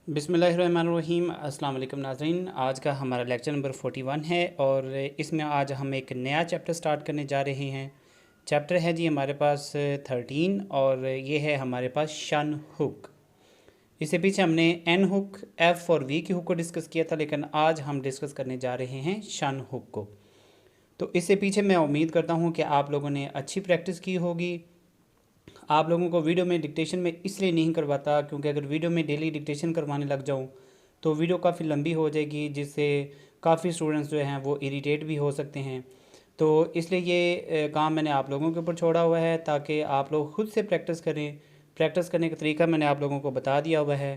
बिस्मिल्लाहिर्रहमानिर्रहीम। अस्सलाम वालेकुम नाज़रीन। आज का हमारा लेक्चर नंबर 41 है और इसमें आज हम एक नया चैप्टर स्टार्ट करने जा रहे हैं। चैप्टर है जी हमारे पास 13 और ये है हमारे पास शन हुक। इससे पीछे हमने एन हुक, एफ और वी की हुक को डिस्कस किया था, लेकिन आज हम डिस्कस करने जा रहे हैं शन हुक को। तो इससे पीछे मैं उम्मीद करता हूँ कि आप लोगों ने अच्छी प्रैक्टिस की होगी। आप लोगों को वीडियो में डिक्टेशन में इसलिए नहीं करवाता क्योंकि अगर वीडियो में डेली डिक्टेशन करवाने लग जाऊं तो वीडियो काफ़ी लंबी हो जाएगी, जिससे काफ़ी स्टूडेंट्स जो हैं वो इरिटेट भी हो सकते हैं। तो इसलिए ये काम मैंने आप लोगों के ऊपर छोड़ा हुआ है ताकि आप लोग ख़ुद से प्रैक्टिस करें। प्रैक्टिस करने का तरीका मैंने आप लोगों को बता दिया हुआ है।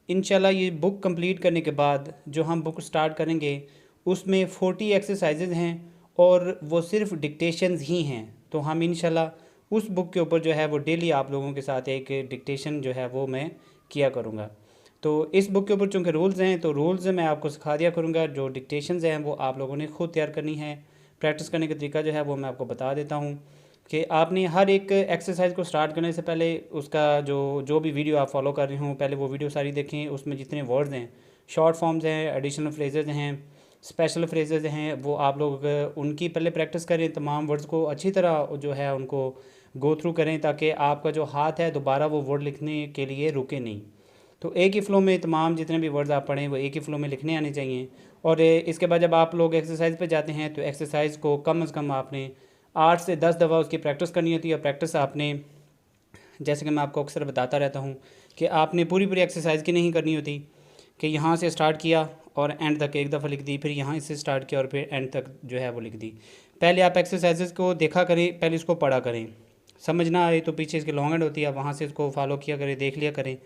इंशाल्लाह ये बुक कंप्लीट करने के बाद जो हम बुक स्टार्ट करेंगे उसमें 40 एक्सरसाइजेज़ हैं और वो सिर्फ डिक्टेशंस ही हैं। तो हम इंशाल्लाह उस बुक के ऊपर जो है वो डेली आप लोगों के साथ एक डिक्टेशन जो है वो मैं किया करूँगा। तो इस बुक के ऊपर चूँकि रूल्स हैं तो रूल्स मैं आपको सिखा दिया करूँगा। जो डिक्टेशंस हैं वो आप लोगों ने ख़ुद तैयार करनी है। प्रैक्टिस करने का तरीका जो है वो मैं आपको बता देता हूँ कि आपने हर एक एक्सरसाइज को स्टार्ट करने से पहले उसका जो भी वीडियो आप फॉलो कर रहे हो पहले वो वीडियो सारी देखें। उसमें जितने वर्ड्स हैं, शॉर्ट फॉर्म्स हैं, एडिशनल फ्रेजेज़ हैं, स्पेशल फ्रेजेज़ हैं, वो आप लोग उनकी पहले प्रैक्टिस करें। तमाम वर्ड्स को अच्छी तरह जो है उनको गो थ्रू करें ताकि आपका जो हाथ है दोबारा वो वर्ड लिखने के लिए रुके नहीं। तो एक ही फ़्लो में तमाम जितने भी वर्ड्स आप पढ़ें वो एक ही फ़्लो में लिखने आने चाहिए। और इसके बाद जब आप लोग एक्सरसाइज पे जाते हैं तो एक्सरसाइज को कम से कम आपने 8 से 10 दफ़ा उसकी प्रैक्टिस करनी होती है। प्रैक्टिस आपने, जैसे कि मैं आपको अक्सर बताता रहता हूँ, कि आपने पूरी पूरी एक्सरसाइज की नहीं करनी होती कि यहाँ से स्टार्ट किया और एंड तक एक दफ़ा लिख दी, फिर यहाँ से स्टार्ट किया और फिर एंड तक जो है वो लिख दी। पहले आप एक्सरसाइजेज़ को देखा करें, पहले इसको पढ़ा करें। समझ ना आए तो पीछे इसके लॉन्ग एंड होती है, वहाँ से इसको फॉलो किया करें, देख लिया करें।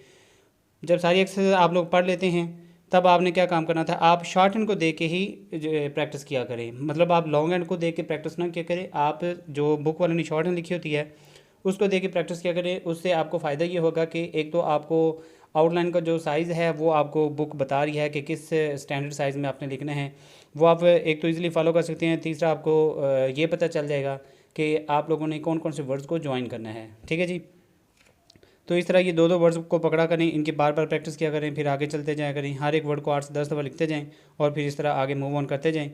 जब सारी एक्सरसाइज आप लोग पढ़ लेते हैं तब आपने क्या काम करना था, आप शॉर्ट एंड को देख के ही प्रैक्टिस किया करें। मतलब आप लॉन्ग एंड को देख के प्रैक्टिस ना किया करें, आप जो बुक वाले ने शॉर्ट एंड लिखी होती है उसको देख के प्रैक्टिस किया करें। उससे आपको फ़ायदा ये होगा कि एक तो आपको आउटलाइन का जो साइज़ है वो आपको बुक बता रही है कि किस स्टैंडर्ड साइज़ में आपने लिखना है, वो आप एक तो ईज़िली फॉलो कर सकते हैं। तीसरा आपको ये पता चल जाएगा कि आप लोगों ने कौन कौन से वर्ड्स को ज्वाइन करना है। ठीक है जी। तो इस तरह ये दो वर्ड्स को पकड़ा करें, इनकी बार बार प्रैक्टिस किया करें, फिर आगे चलते जाया करें। हर एक वर्ड को 8 से 10 दफ़ा लिखते जाएं और फिर इस तरह आगे मूव ऑन करते जाएं।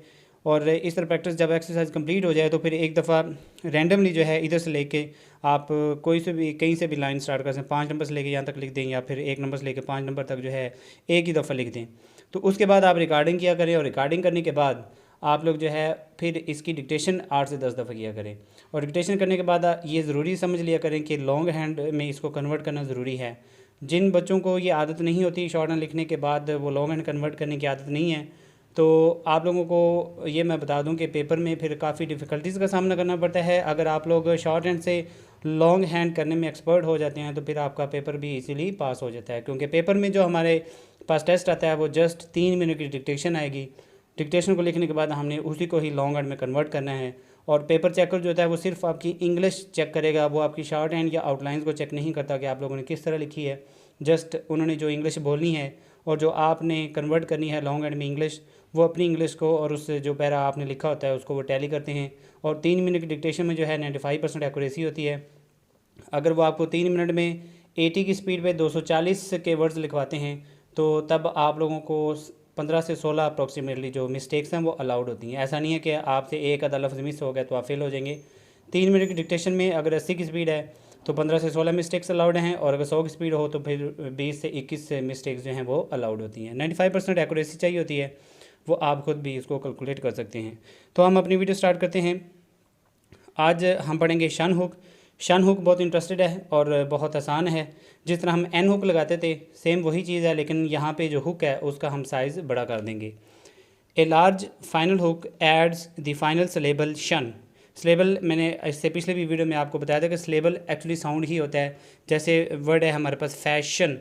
और इस तरह प्रैक्टिस जब एक्सरसाइज कंप्लीट हो जाए तो फिर एक दफ़ा रैंडमली जो है इधर से लेके आप कोई से भी कहीं से भी लाइन स्टार्ट कर सकते हैं। 5 नंबर से लेके यहाँ तक लिख दें या फिर 1 नंबर से लेके 5 नंबर तक जो है एक ही दफ़ा लिख दें। तो उसके बाद आप रिकॉर्डिंग किया करें और रिकॉर्डिंग करने के बाद आप लोग जो है फिर इसकी डिक्टेशन 8 से 10 दफ़ा किया करें। और डिक्टेशन करने के बाद ये ज़रूरी समझ लिया करें कि लॉन्ग हैंड में इसको कन्वर्ट करना ज़रूरी है। जिन बच्चों को ये आदत नहीं होती शॉर्ट हैंड लिखने के बाद वो लॉन्ग हैंड कन्वर्ट करने की आदत नहीं है, तो आप लोगों को ये मैं बता दूं कि पेपर में फिर काफ़ी डिफ़िकल्टीज़ का सामना करना पड़ता है। अगर आप लोग शॉर्ट हैंड से लॉन्ग हैंड करने में एक्सपर्ट हो जाते हैं तो फिर आपका पेपर भी इजीली पास हो जाता है। क्योंकि पेपर में जो हमारे पास टेस्ट आता है वो जस्ट 3 मिनट की डिक्टेशन आएगी। डिक्टेशन को लिखने के बाद हमने उसी को ही लॉन्ग हैंड में कन्वर्ट करना है। और पेपर चेकर जो होता है वो सिर्फ आपकी इंग्लिश चेक करेगा, वो आपकी शॉर्ट हैंड या आउटलाइंस को चेक नहीं करता कि आप लोगों ने किस तरह लिखी है। जस्ट उन्होंने जो इंग्लिश बोलनी है और जो आपने कन्वर्ट करनी है लॉन्ग हैंड में इंग्लिश, वो अपनी इंग्लिश को और उससे जो पैरा आपने लिखा होता है उसको वो टैली करते हैं। और 3 मिनट की डिक्टेशन में जो है 95% एक्यूरेसी होती है। अगर वो आपको 3 मिनट में 80 की स्पीड पे 240 के वर्ड्स लिखवाते हैं तो तब आप लोगों को 15 से 16 अप्रॉक्सीमेटली जो मिस्टेक्स हैं वो अलाउड होती हैं। ऐसा नहीं है कि आपसे एक आधा लफ्ज़ मिस हो गया तो आप फेल हो जाएंगे। 3 मिनट की डिक्टेशन में अगर 80 की स्पीड है तो 15 से 16 मिस्टेक्स अलाउड हैं, और अगर 100 की स्पीड हो तो फिर 20 से 21 मिस्टेक्स जो हैं वो अलाउड होती हैं। 95% एक्यूरेसी चाहिए होती है, वो आप खुद भी इसको कैलकुलेट कर सकते हैं। तो हम अपनी वीडियो स्टार्ट करते हैं। आज हम पढ़ेंगे शन हुक। शन हुक बहुत इंटरेस्टेड है और बहुत आसान है। जिस तरह हम एन हुक लगाते थे सेम वही चीज़ है, लेकिन यहाँ पे जो हुक है उसका हम साइज़ बड़ा कर देंगे। A large final hook adds the final syllable shun. Syllable मैंने इससे पिछले भी वीडियो में आपको बताया था कि सिलेबल एक्चुअली साउंड ही होता है। जैसे वर्ड है हमारे पास फैशन,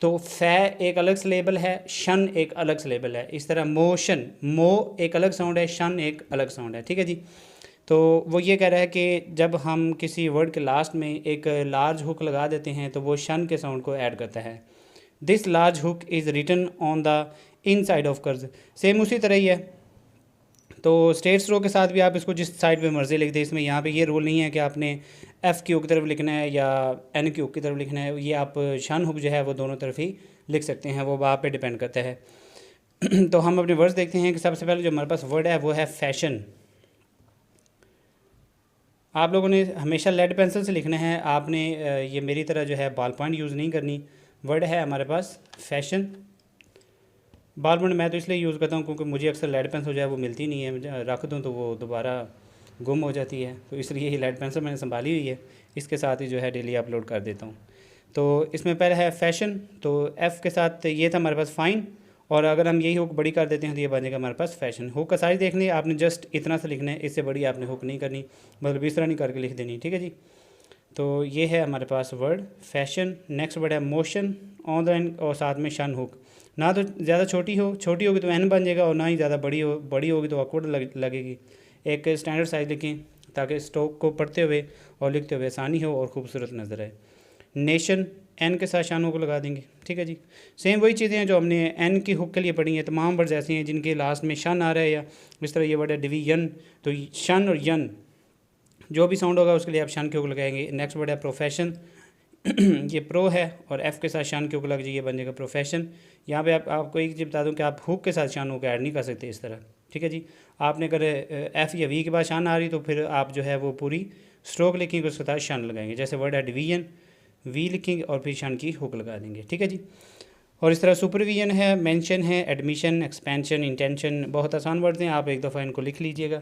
तो फै एक अलग सिलेबल है, शन एक अलग सिलेबल है। इस तरह मोशन, मो एक अलग साउंड है, शन एक अलग साउंड है। ठीक है जी। तो वो ये कह रहा है कि जब हम किसी वर्ड के लास्ट में एक लार्ज हुक लगा देते हैं तो वो शन के साउंड को ऐड करता है। This large hook is written on the inside of curves. Same उसी तरह ही है। तो स्ट्रेट स्ट्रोक के साथ भी आप इसको जिस साइड पे मर्ज़ी लिख दें। इसमें यहाँ पे ये रूल नहीं है कि आपने एफ़ की हुक की तरफ लिखना है या एन की हुक की तरफ लिखना है। ये आप शन हुक जो है वो दोनों तरफ ही लिख सकते हैं, वो आप पे डिपेंड करता है। तो हम अपने वर्ड्स देखते हैं कि सबसे पहले जो हमारे पास वर्ड है वो है फैशन। आप लोगों ने हमेशा लेड पेंसिल से लिखना है, आपने ये मेरी तरह जो है बॉल पॉइंट यूज़ नहीं करनी। वर्ड है हमारे पास फैशन। बॉल पॉइंट मैं तो इसलिए यूज़ करता हूँ क्योंकि मुझे अक्सर लेड पेंसिल जो है वो मिलती नहीं है, मुझे रख दूँ तो वो दोबारा गुम हो जाती है, तो इसलिए ये लेड पेंसिल मैंने संभाली हुई है, इसके साथ ही जो है डेली अपलोड कर देता हूँ। तो इसमें पहले है फैशन, तो एफ़ के साथ ये था हमारे पास फाइन, और अगर हम यही हुक बड़ी कर देते हैं तो ये बनेगा हमारे पास फैशन। हुक का साइज़ देख लें आपने, जस्ट इतना सा लिखना है, इससे बड़ी आपने हुक नहीं करनी, मतलब इस तरह नहीं करके लिख देनी, ठीक है जी। तो ये है हमारे पास वर्ड फैशन। नेक्स्ट वर्ड है मोशन ऑन द एंड, और साथ में शन हुक। ना तो ज़्यादा छोटी होगी तो एन बन जाएगा, और ना ही ज़्यादा बड़ी होगी तो ऑकवर्ड लगेगी। एक स्टैंडर्ड साइज़ लिखें ताकि स्टोक को पढ़ते हुए और लिखते हुए आसानी हो और खूबसूरत नज़र आए। नेशन, एन के साथ शान हुक लगा देंगे, ठीक है जी। सेम वही चीज़ें हैं जो हमने एन की हुक के लिए पढ़ी हैं। तमाम वर्ड्स ऐसे हैं जिनके लास्ट में शन आ रहा है, या इस तरह ये वर्ड है डिवीजन, तो शन और यन जो भी साउंड होगा उसके लिए आप शन के हुक लगाएंगे। नेक्स्ट वर्ड है प्रोफेशन। ये प्रो है और एफ़ के साथ शान के हुक लग जाइए, बन जाएगा प्रोफेशन। यहाँ पे आपको एक चीज़ बता दूँ कि आप हुक के साथ शान हुक ऐड नहीं कर सकते इस तरह, ठीक है जी। आपने अगर एफ़ या वी के बाद शान आ रही तो फिर आप जो है वो पूरी स्ट्रोक लिखेंगे, उसके साथ शान लगाएंगे। जैसे वर्ड है डिवीजन, वी लिखेंगे और फिर शान की हुक लगा देंगे, ठीक है जी। और इस तरह सुपरविजन है, मेंशन है, एडमिशन, एक्सपेंशन, इंटेंशन, बहुत आसान वर्ड्स हैं, आप एक दफ़ा इनको लिख लीजिएगा।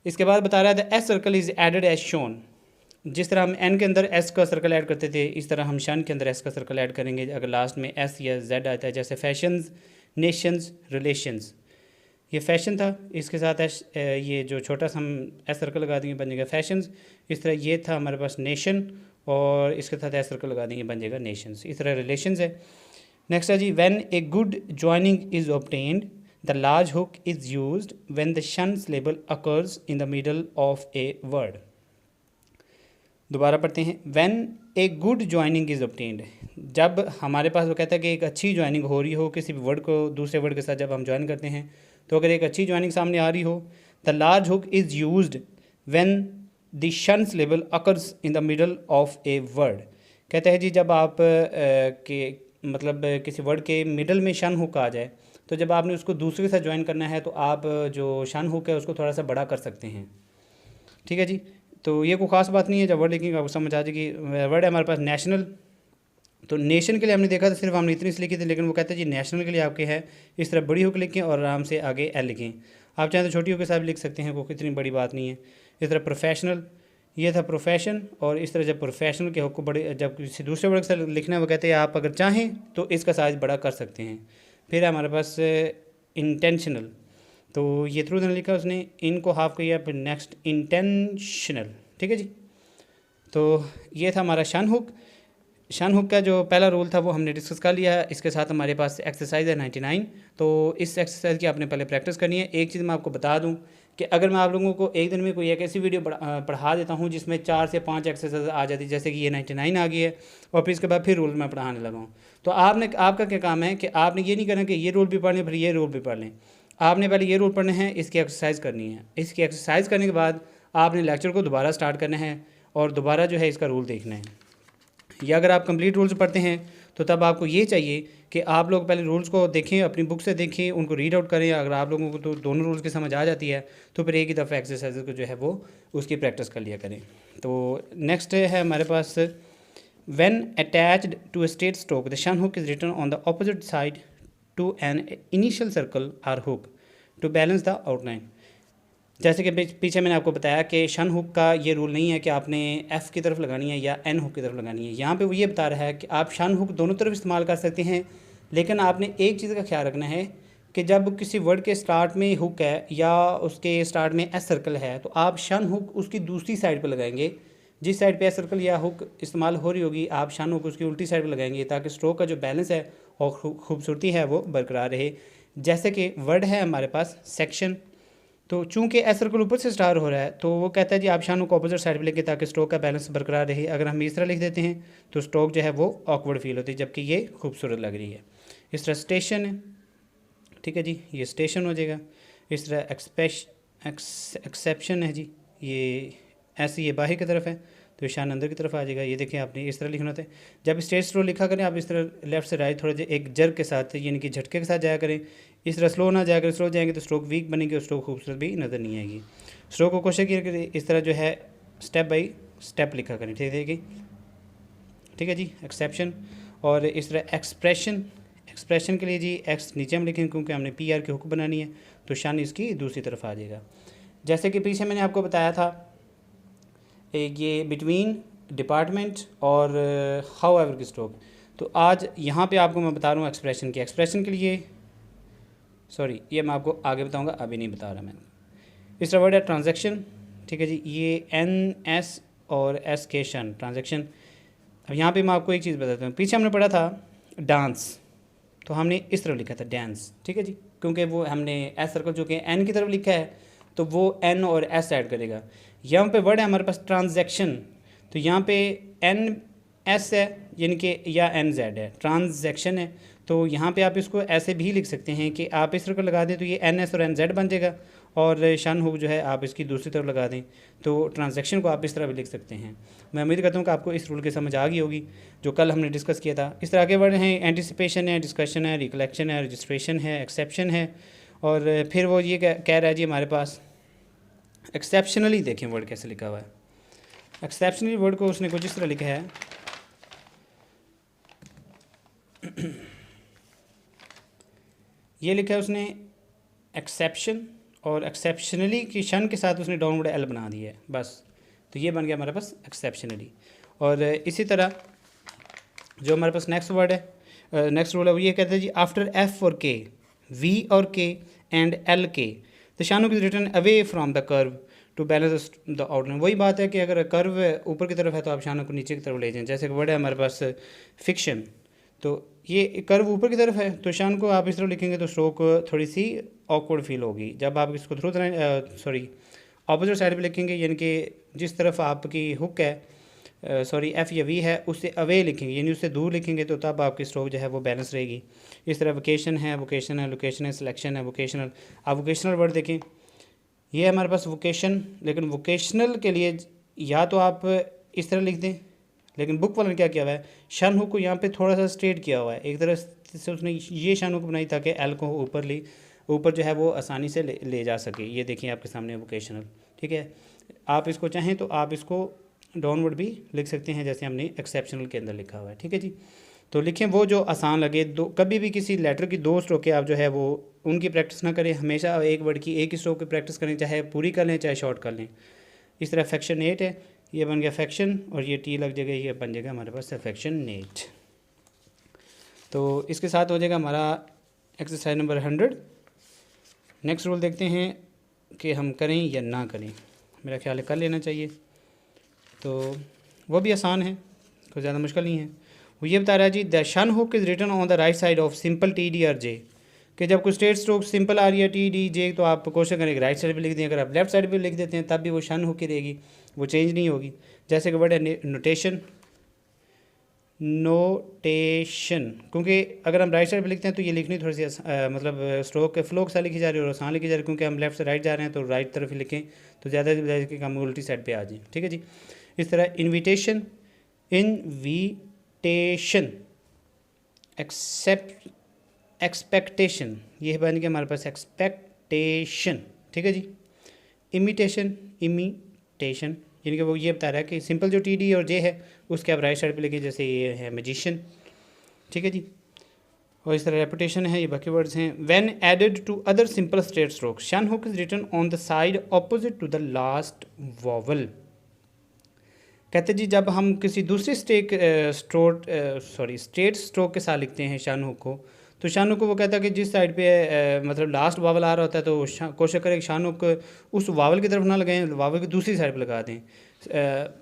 इसके बाद बता रहा है the S circle is added as shown. जिस तरह हम एन के अंदर एस का सर्कल ऐड करते थे, इस तरह हम शन के अंदर एस का सर्कल ऐड करेंगे अगर लास्ट में एस या जेड आता है। जैसे फैशंस, नेशंस, रिलेशंस, ये फैशन था, इसके साथ एस ये जो छोटा सा हम एस सर्कल लगा देंगे बन जाएगा फैशंस। इस तरह ये था हमारे पास नेशन, और इसके साथ एस सर्कल लगा देंगे बन जाएगा नेशंस। इस तरह रिलेशंस है। नेक्स्ट है जी, when a good joining is obtained the large hook is used when the shuns label occurs in the middle of a word. दोबारा पढ़ते हैं, when a good joining is obtained, जब हमारे पास वो कहता है कि एक अच्छी ज्वाइनिंग हो रही हो किसी भी वर्ड को दूसरे वर्ड के साथ, जब हम ज्वाइन करते हैं तो अगर एक अच्छी ज्वाइनिंग सामने आ रही हो, the large hook is used when the shuns label occurs in the middle of a word. कहते हैं जी जब आप के मतलब किसी वर्ड के मिडल में शन हुक आ जाए, तो जब आपने उसको दूसरे के साथ ज्वाइन करना है तो आप जो शन हुक है उसको थोड़ा सा बड़ा कर सकते हैं, ठीक है जी। तो ये कोई ख़ास बात नहीं है, जब वर्ड लिखेंगे आपको समझ आ जाएगी। वर्ड है हमारे पास नेशनल, तो नेशन के लिए हमने देखा था सिर्फ हमने इतनी सी लिखी थी, लेकिन वो कहते हैं जी नेशनल के लिए आपके है इस तरह बड़ी हुक लिखें और आराम से आगे एल लिखें। आप चाहें तो छोटी हुक के साथ भी लिख सकते हैं, कोई इतनी बड़ी बात नहीं है। इस तरह प्रोफेशनल, ये था प्रोफेशन, और इस तरह जब प्रोफेशनल के हुक को बड़े जब किसी दूसरे वर्ड से लिखना है वो कहते हैं आप अगर चाहें तो इसका साइज़ बड़ा कर सकते हैं। फिर हमारे पास इंटेंशनल, तो ये थ्रू देने लिखा उसने, इनको हाफ किया, फिर नेक्स्ट इंटेंशनल, ठीक है जी। तो ये था हमारा शन हुक। शन हुक का जो पहला रूल था वो हमने डिस्कस कर लिया है। इसके साथ हमारे पास एक्सरसाइज है 99, तो इस एक्सरसाइज की आपने पहले प्रैक्टिस करनी है। एक चीज़ मैं आपको बता दूं कि अगर मैं आप लोगों को एक दिन में कोई एक ऐसी वीडियो पढ़ा देता हूं जिसमें 4 से 5 एक्सरसाइज आ जाती है, जैसे कि ये 99 आ गई है, और फिर इसके बाद फिर रूल मैं पढ़ाने लगा हूँ, तो आपका क्या काम है कि आपने ये नहीं करना कि ये रूल भी पढ़ लें फिर ये रूल भी पढ़ लें। आपने पहले ये रूल पढ़ने हैं, इसकी एक्सरसाइज करनी है। इसकी एक्सरसाइज करने के बाद आपने लेक्चर को दोबारा स्टार्ट करना है और दोबारा जो है इसका रूल देखना है। या अगर आप कंप्लीट रूल्स पढ़ते हैं तो तब आपको ये चाहिए कि आप लोग पहले रूल्स को देखें, अपनी बुक से देखें, उनको रीड आउट करें। अगर आप लोगों को तो दोनों रूल्स की समझ आ जाती है तो फिर एक ही दफ़ा एक्सरसाइज को जो है वो उसकी प्रैक्टिस कर लिया करें। तो नेक्स्ट है हमारे पास, when attached to a straight stroke the shun hook is written on the opposite side to an initial circle or hook to balance the outline. जैसे कि पीछे मैंने आपको बताया कि शन हुक का ये रूल नहीं है कि आपने एफ़ की तरफ लगानी है या एन हुक की तरफ लगानी है। यहाँ पे वो ये बता रहा है कि आप शन हुक दोनों तरफ इस्तेमाल कर सकते हैं, लेकिन आपने एक चीज़ का ख्याल रखना है कि जब किसी वर्ड के स्टार्ट में हुक है या उसके स्टार्ट में एस सर्कल है तो आप शन हुक उसकी दूसरी साइड पर लगाएंगे। जिस साइड पर एस सर्कल या हुक इस्तेमाल हो रही होगी आप शन हुक उसकी उल्टी साइड पर लगाएंगे, ताकि स्ट्रोक का जो बैलेंस है और खूबसूरती है वो बरकरार रहे। जैसे कि वर्ड है हमारे पास सेक्शन, तो चूंकि एस सर्कल ऊपर से स्टार हो रहा है तो वो कहता है जी आप शानों को अपोजिट साइड पे लेके ताकि स्ट्रोक का बैलेंस बरकरार रहे। अगर हम इस तरह लिख देते हैं तो स्ट्रोक जो है वो ऑकवर्ड फील होती है, जबकि ये खूबसूरत लग रही है। इस तरह स्टेशन है, ठीक है जी, ये स्टेशन हो जाएगा। इस तरह एक्सेप्शन है जी, ये ऐसे ये बाहर की तरफ है तो शन अंदर की तरफ आ जाएगा। ये देखें आपने इस तरह लिखना होता है। जब स्ट्रेट स्ट्रोक लिखा करें आप इस तरह लेफ्ट से राइट थोड़ा एक जर्क के साथ यानी कि झटके के साथ जाया करें। इस तरह स्लो ना जाया करें, स्लो जाएंगे तो स्ट्रोक वीक बनेगी और स्ट्रोक खूबसूरत भी नज़र नहीं आएगी। स्ट्रोक को कोशिश किया करें इस तरह जो है स्टेप बाई स्टेप लिखा करें, ठीक है ठीक है जी। एक्सेप्शन और इस तरह एक्सप्रेशन के लिए जी एक्स नीचे हम लिखेंगे क्योंकि हमने पी आर की हुक बनानी है, तो शन इसकी दूसरी तरफ आ जाएगा। जैसे कि पीछे मैंने आपको बताया था ये बिटवीन डिपार्टमेंट और हाउ एवर की स्ट्रोक, तो आज यहाँ पे आपको मैं बता रहा हूँ एक्सप्रेशन के लिए सॉरी ये मैं आपको आगे बताऊँगा, अभी नहीं बता रहा मैं। इस तरह वर्ड है ट्रांजैक्शन, ठीक है जी। ये एन एस और एस के शन ट्रांजैक्शन। अब यहाँ पे मैं आपको एक चीज़ बताता हूँ, पीछे हमने पढ़ा था डांस, तो हमने इस तरफ लिखा था डांस, ठीक है जी, क्योंकि वो हमने एस सर्कल जो कि एन की तरफ लिखा है तो वो एन और एस ऐड करेगा। यहाँ पे वर्ड है हमारे पास ट्रांजैक्शन, तो यहाँ पे एन एस है यानी कि या एन जेड है, ट्रांजैक्शन है। तो यहाँ पे आप इसको ऐसे भी लिख सकते हैं कि आप इस तरह को लगा दें तो ये एन एस और एन जेड बन जाएगा, और शन हुक जो है आप इसकी दूसरी तरफ लगा दें तो ट्रांजैक्शन को आप इस तरह भी लिख सकते हैं। मैं उम्मीद करता हूँ कि आपको इस रूल की समझ आ गई होगी जो कल हमने डिस्कस किया था। इस तरह के वर्ड हैं एंटिसिपेशन है, डिस्कशन है, रिकलेक्शन है, रजिस्ट्रेशन है, एक्सेप्शन है, और फिर वो ये कह रहा है जी हमारे पास एक्सेप्शनली। देखें वर्ड कैसे लिखा हुआ है। एक्सेप्शनली वर्ड को उसने कुछ इस तरह लिखा है ये लिखा है उसने एक्सेप्शन और एक्सेप्शनली की शन के साथ उसने डाउनवर्ड एल बना दिया है बस, तो ये बन गया हमारे पास एक्सेप्शनली। और इसी तरह जो हमारे पास नेक्स्ट वर्ड है नेक्स्ट रूल है वो ये कहते हैं जी आफ्टर एफ और के, वी और के एंड एल के the shun hook is written away from the curve to balance the outline. वही बात है कि अगर कर्व ऊपर की तरफ है तो आप शानुक को नीचे की तरफ ले जाएं। जैसे एक वर्ड है हमारे पास फिक्शन, तो ये कर्व ऊपर की तरफ है तो शान को आप इस तरह लिखेंगे तो स्ट्रोक थोड़ी सी ऑकवर्ड फील होगी। जब आप इसको थ्रू ऑपोजिट साइड पे लिखेंगे यानी कि जिस तरफ आपकी हुक है एफ या वी है उससे अवे लिखेंगे यानी उससे दूर लिखेंगे तो तब आपकी स्ट्रोक जो है वो बैलेंस रहेगी। इस तरह वोकेशन है, लोकेशन है, सिलेक्शन है, वोकेशनल। आप वोकेशनल वर्ड देखें, ये है हमारे पास वोकेशन, लेकिन वोकेशनल के लिए या तो आप इस तरह लिख दें, लेकिन बुक वाले ने क्या किया हुआ है शन हुक को यहाँ पे थोड़ा सा स्ट्रेट किया हुआ है, एक तरह से उसने ये शन हुक बनाई ताकि एल को ऊपर जो है वो आसानी से ले जा सके। ये देखिए आपके सामने वोकेशनल, ठीक है। आप इसको चाहें तो आप इसको डाउनवर्ड भी लिख सकते हैं जैसे हमने एक्सेप्शनल के अंदर लिखा हुआ है, ठीक है जी। तो लिखें वो जो आसान लगे। कभी भी किसी लेटर की दो स्ट्रोकें आप जो है वो उनकी प्रैक्टिस ना करें, हमेशा एक वर्ड की एक ही स्ट्रोक की प्रैक्टिस करें, चाहे पूरी कर लें चाहे शॉर्ट कर लें। इस तरह फैक्शन 8 है, ये बन गया फैक्शन और ये टी लग जाएगा, ये बन जाएगा हमारे पास फैक्शन 8। तो इसके साथ हो जाएगा हमारा एक्सरसाइज नंबर 100। नेक्स्ट रूल देखते हैं कि हम करें या ना करें। मेरा ख्याल है कर लेना चाहिए, तो वो भी आसान है, कोई ज़्यादा मुश्किल नहीं है। वो ये बता रहा है जी the shun hook is written on the right side of simple T D और जे, कि जब कोई स्ट्रेट स्ट्रोक सिंपल आ रही है टी डी जे तो आप कोशिश करें राइट साइड पे लिख दें। अगर आप लेफ्ट साइड पे लिख देते हैं तब भी वो शन हुक ही रहेगी, वो चेंज नहीं होगी। जैसे कि वर्ड है नोटेशन, क्योंकि अगर हम राइट साइड पे लिखते हैं तो ये लिखनी थोड़ी सी मतलब स्ट्रोक के फ्लो के साथ लिखी जा रही है और आसान लिखी जा रही है, क्योंकि हम लेफ्ट से राइट जा रहे हैं तो राइट तरफ ही लिखें तो ज़्यादा से ज़्यादा कि हम उल्टी साइड पे आ जाएं, ठीक है जी। इस तरह इन्विटेशन, एक्सपेक्टेशन, ये बन गया हमारे पास एक्सपेक्टेशन, ठीक है जी। इमिटेशन यानी कि वो ये बता रहा है कि सिंपल जो टी डी और जे है उसके आप राइट साइड पे लिखें, जैसे ये है मैजिशियन, ठीक है जी। और इस तरह रेपुटेशन है, ये बाकी वर्ड्स हैं। When added to other simple straight strokes shun hook is written on the side opposite to the last vowel. कहते जी जब हम किसी दूसरी स्ट्रेट स्ट्रोक के साथ लिखते हैं शन हुक को, तो शान हुक को वो कहता है कि जिस साइड पे मतलब लास्ट वावल आ रहा होता है तो कोशिश करें कि शान हुक उस वावल की तरफ ना लगाएं, वावल की दूसरी साइड पे लगा दें।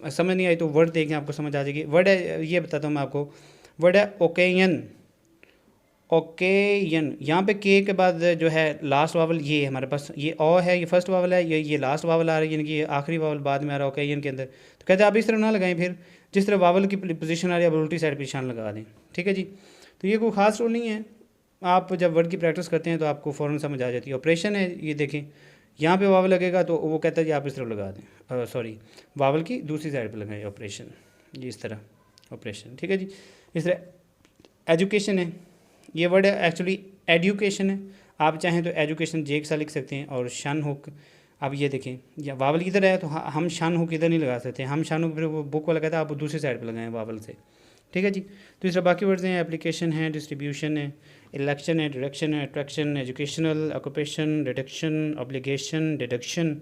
समझ नहीं आई तो वर्ड देखें आपको समझ आ जाएगी। वर्ड है ये बताता हूँ मैं आपको, वर्ड है ओकेयन। यहाँ पे के के बाद जो है लास्ट वावल ये हमारे पास ये ओ है, ये फर्स्ट वावल है, ये लास्ट वावल आ रही है, यानी कि ये आखिरी वावल बाद में आ रहा है ओकेयन के अंदर। तो कहते हैं आप इस तरफ ना लगाएं, फिर जिस तरह वावल की पोजीशन आ रही है आप उल्टी साइड पर निशान लगा दें, ठीक है जी। तो ये कोई ख़ास रूल नहीं है, आप जब वर्ड की प्रैक्टिस करते हैं तो आपको फ़ौरन समझ आ जाती है। ऑपरेशन है, ये देखें यहाँ पे वावल लगेगा तो वो कहता है जी आप इस तरफ लगा दें, सॉरी वावल की दूसरी साइड पे लगाएं ऑपरेशन, ये इस तरह ऑपरेशन, ठीक है जी। इस तरह एजुकेशन है, ये वर्ड एक्चुअली एडुकेशन है, आप चाहें तो एजुकेशन जे के साथ लिख सकते हैं। और शन हुक, अब ये देखें या वावल किधर है तो हम शन हुक इधर नहीं लगा सकते, हम शन हुक फिर वो बुक वाला कहता है आप दूसरी साइड पे लगाएं वावल से, ठीक है जी। तो इस तरह बाकी वर्ड्स हैं, एप्लीकेशन है, डिस्ट्रीब्यूशन है, इलेक्शन है, डायरेक्शन है, attraction, educational, occupation, deduction, obligation, deduction.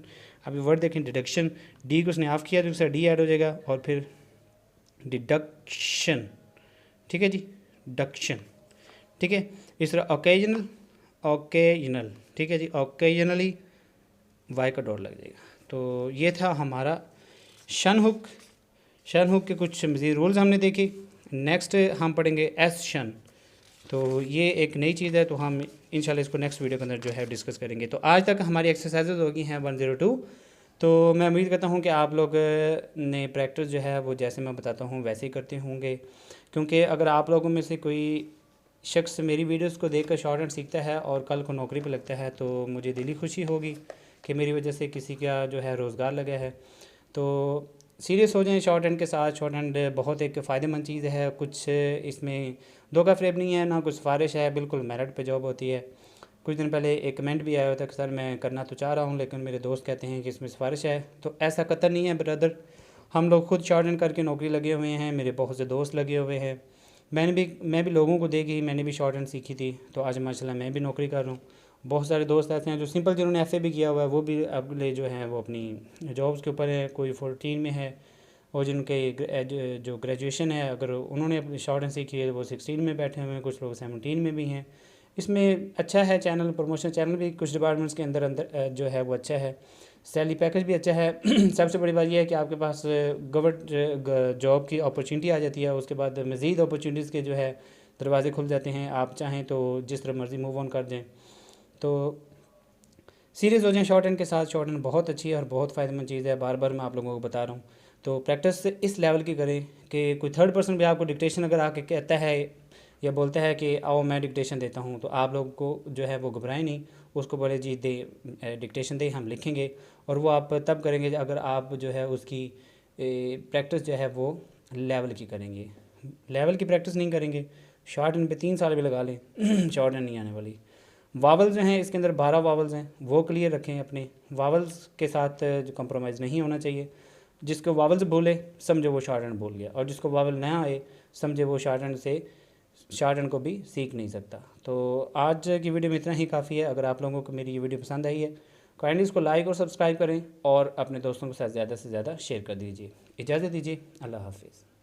अभी वर्ड देखें डिडक्शन, डी को उसने ऑफ किया तो उसका डी ऐड हो जाएगा और फिर डिडक्शन, ठीक है जी, डक्शन, ठीक है। इस तरह ओकेजनल, ओकेजनल, ठीक है जी, ओकेजनली वाई का डॉट लग जाएगा। तो ये था हमारा शन हुक। शन हुक के कुछ मज़ीद रूल्स हमने देखे। नेक्स्ट हम पढ़ेंगे एस शन, तो ये एक नई चीज़ है, तो हम इंशाल्लाह इसको नेक्स्ट वीडियो के अंदर जो है डिस्कस करेंगे। तो आज तक हमारी एक्सरसाइजेज होगी हैं 102। तो मैं उम्मीद करता हूँ कि आप लोग ने प्रैक्टिस जो है वो जैसे मैं बताता हूँ वैसे ही करते होंगे, क्योंकि अगर आप लोगों में से कोई शख्स मेरी वीडियोस को देखकर शॉर्ट हैंड सीखता है और कल को नौकरी पे लगता है तो मुझे दिली खुशी होगी कि मेरी वजह से किसी का जो है रोज़गार लगा है। तो सीरियस हो जाएं शॉर्ट हैंड के साथ। शॉर्ट हैंड बहुत एक फ़ायदेमंद चीज़ है, कुछ इसमें धोखा फ़रेब नहीं है, ना कुछ सिफारिश है, बिल्कुल मेरिट पे जॉब होती है। कुछ दिन पहले एक कमेंट भी आया था कि सर मैं करना तो चाह रहा हूँ लेकिन मेरे दोस्त कहते हैं कि इसमें सिफारिश है, तो ऐसा कतई नहीं है ब्रदर। हम लोग खुद शॉर्ट हैंड करके नौकरी लगे हुए हैं, मेरे बहुत से दोस्त लगे हुए हैं, मैं भी लोगों को देखी, मैंने भी शॉर्ट हैंड सीखी थी, तो आज माशाल्लाह मैं भी नौकरी कर रहा हूँ। बहुत सारे दोस्त ऐसे हैं जो सिंपल जिन्होंने एफए भी किया हुआ है वो भी अगले जो हैं वो अपनी जॉब्स के ऊपर है, कोई 14 में है, और जिनके जो ग्रेजुएशन है अगर उन्होंने अपनी शॉर्ट हैंड सीखी है वो 16 में बैठे हुए हैं, कुछ लोग 17 में भी हैं। इसमें अच्छा है चैनल, प्रमोशन चैनल भी कुछ डिपार्टमेंट्स के अंदर जो है वो अच्छा है, सैलरी पैकेज भी अच्छा है। सबसे बड़ी बात यह है कि आपके पास गवर्नमेंट जॉब की अपॉर्चुनिटी आ जाती है, उसके बाद मज़ीद अपॉर्चुनिटीज़ के जो है दरवाजे खुल जाते हैं, आप चाहें तो जिस तरह मर्ज़ी मूव ऑन कर दें। तो सीरियस हो जाएं शॉर्ट हैंड के साथ। शॉर्ट हैंड बहुत अच्छी है और बहुत फ़ायदेमंद चीज़ है, बार बार मैं आप लोगों को बता रहा हूँ। तो प्रैक्टिस इस लेवल की करें कि कोई थर्ड पर्सन भी आपको डिक्टेशन अगर आके कहता है या बोलता है कि आओ मैं डिक्टेशन देता हूँ, तो आप लोग को जो है वो घबराएं नहीं, उसको बोले जी दे डिक्टेशन दे, हम लिखेंगे। और वो आप तब करेंगे अगर आप जो है उसकी प्रैक्टिस जो है वो लेवल की करेंगे। लेवल की प्रैक्टिस नहीं करेंगे, शॉर्ट हैंड पे 3 साल भी लगा लें शॉर्ट हैंड नहीं आने वाली। वावल्स जो हैं इसके अंदर 12 वावल्स हैं, वो क्लियर रखें अपने। वावल्स के साथ जो कंप्रोमाइज़ नहीं होना चाहिए। जिसको वावल्स बोले समझो वो शॉर्ट हैंड बोल गया, और जिसको वावल ना आए समझे वो शॉर्ट हैंड को भी सीख नहीं सकता। तो आज की वीडियो में इतना ही काफ़ी है। अगर आप लोगों को मेरी ये वीडियो पसंद आई है काइंडली इसको लाइक और सब्सक्राइब करें और अपने दोस्तों के साथ ज़्यादा से ज़्यादा शेयर कर दीजिए। इजाज़त दीजिए, अल्लाह हाफिज़।